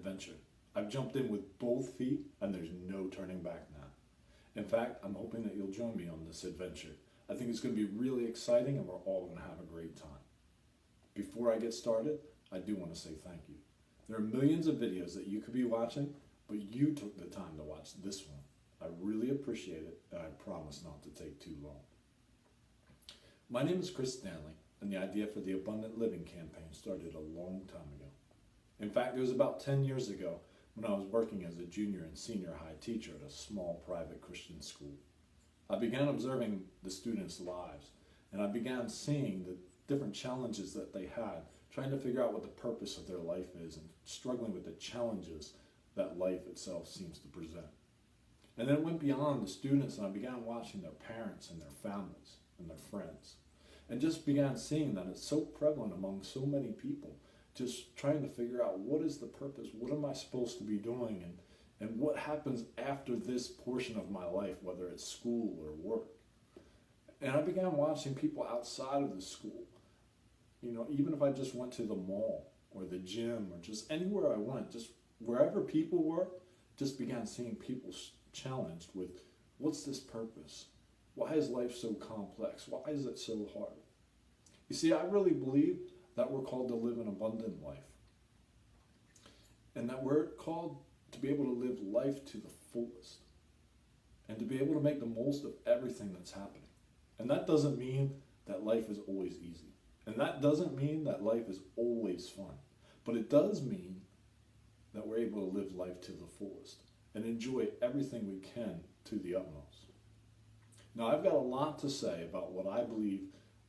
adventure. I've jumped in with both feet and there's no turning back now. In fact, I'm hoping that you'll join me on this adventure. I think it's going to be really exciting and we're all going to have a great time. Before I get started, I do want to say thank you. There are millions of videos that you could be watching, but you took the time to watch this one. I really appreciate it, and I promise not to take too long. My name is Chris Stanley, and the idea for the Abundant Living campaign started a long time ago. In fact, it was about 10 years ago when I was working as a junior and senior high teacher at a small private Christian school. I began observing the students' lives, and I began seeing the different challenges that they had, trying to figure out what the purpose of their life is and struggling with the challenges that life itself seems to present. And then it went beyond the students, and I began watching their parents and their families and their friends, and just began seeing that it's so prevalent among so many people, just trying to figure out what is the purpose, what am I supposed to be doing, and what happens after this portion of my life, whether it's school or work. And I began watching people outside of the school. You know, even if I just went to the mall or the gym or just anywhere I went, just wherever people were, just began seeing people challenged with, what's this purpose? Why is life so complex? Why is it so hard? You see, I really believe that we're called to live an abundant life. And that we're called to be able to live life to the fullest. And to be able to make the most of everything that's happening. And that doesn't mean that life is always easy. And that doesn't mean that life is always fun. But it does mean that we're able to live life to the fullest and enjoy everything we can to the utmost. Now, I've got a lot to say about what I believe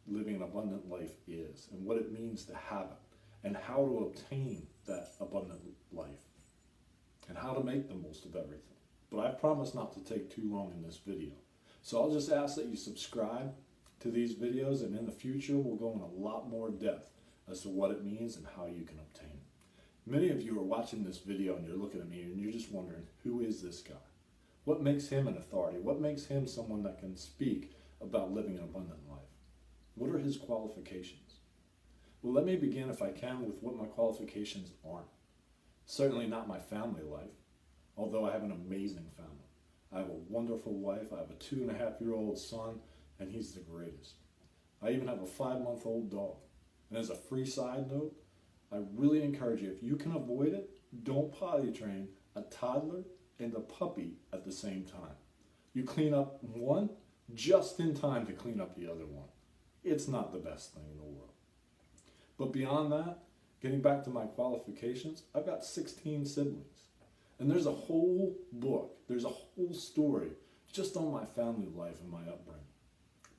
living an abundant life is and what it means to have it and how to obtain that abundant life and how to make the most of everything. But I promise not to take too long in this video. So I'll just ask that you subscribe to these videos, and in the future we'll go in a lot more depth as to what it means and how you can obtain it. Many of you are watching this video and you're looking at me and you're just wondering, who is this guy? What makes him an authority? What makes him someone that can speak about living an abundant life? What are his qualifications? Well, let me begin, if I can, with what my qualifications aren't. Certainly not my family life, although I have an amazing family. I have a wonderful wife, I have a 2.5-year-old son, and he's the greatest. I even have a 5-month-old dog. And as a free side note, I really encourage you, if you can avoid it, don't potty train a toddler and a puppy at the same time. You clean up one just in time to clean up the other one. It's not the best thing in the world. But beyond that, getting back to my qualifications, I've got 16 siblings. And there's a whole book, there's a whole story just on my family life and my upbringing.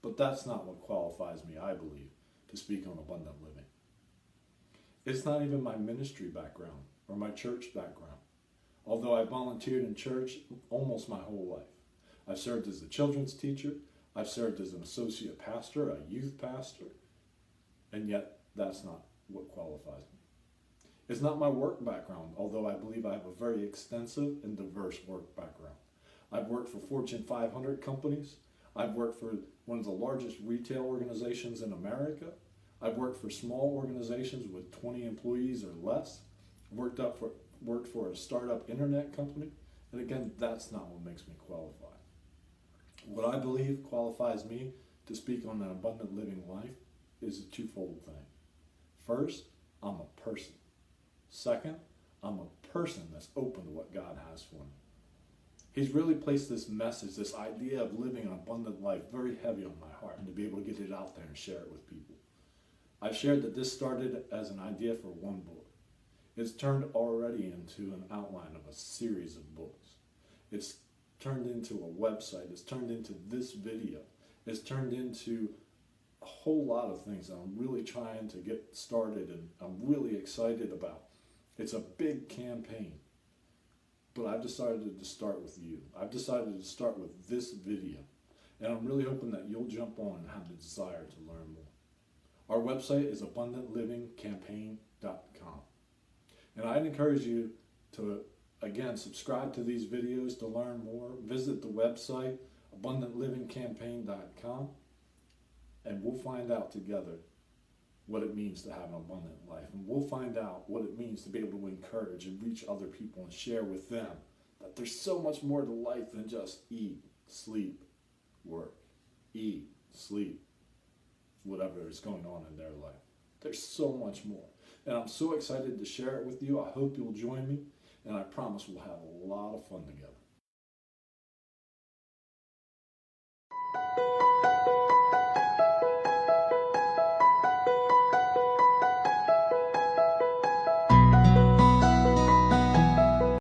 But that's not what qualifies me, I believe, to speak on abundant living. It's not even my ministry background or my church background, although I volunteered in church almost my whole life. I've served as a children's teacher, I've served as an associate pastor, a youth pastor, and yet that's not what qualifies me. It's not my work background, although I believe I have a very extensive and diverse work background. I've worked for Fortune 500 companies. I've worked for one of the largest retail organizations in America. I've worked for small organizations with 20 employees or less. Worked for a startup internet company. And again, that's not what makes me qualified. What I believe qualifies me to speak on an abundant living life is a twofold thing. First, I'm a person. Second, I'm a person that's open to what God has for me. He's really placed this message, this idea of living an abundant life, very heavy on my heart, and to be able to get it out there and share it with people. I've shared that this started as an idea for one book. It's turned already into an outline of a series of books. It's turned into a website. It's turned into this video. It's turned into a whole lot of things that I'm really trying to get started and I'm really excited about. It's a big campaign, but I've decided to start with you. I've decided to start with this video, and I'm really hoping that you'll jump on and have the desire to learn more. Our website is abundantlivingcampaign.com, and I'd encourage you to, again, subscribe to these videos to learn more. Visit the website, abundantlivingcampaign.com, and we'll find out together what it means to have an abundant life. And we'll find out what it means to be able to encourage and reach other people and share with them that there's so much more to life than just eat, sleep, work. Eat, sleep, whatever is going on in their life. There's so much more. And I'm so excited to share it with you. I hope you'll join me, and I promise we'll have a lot of fun together.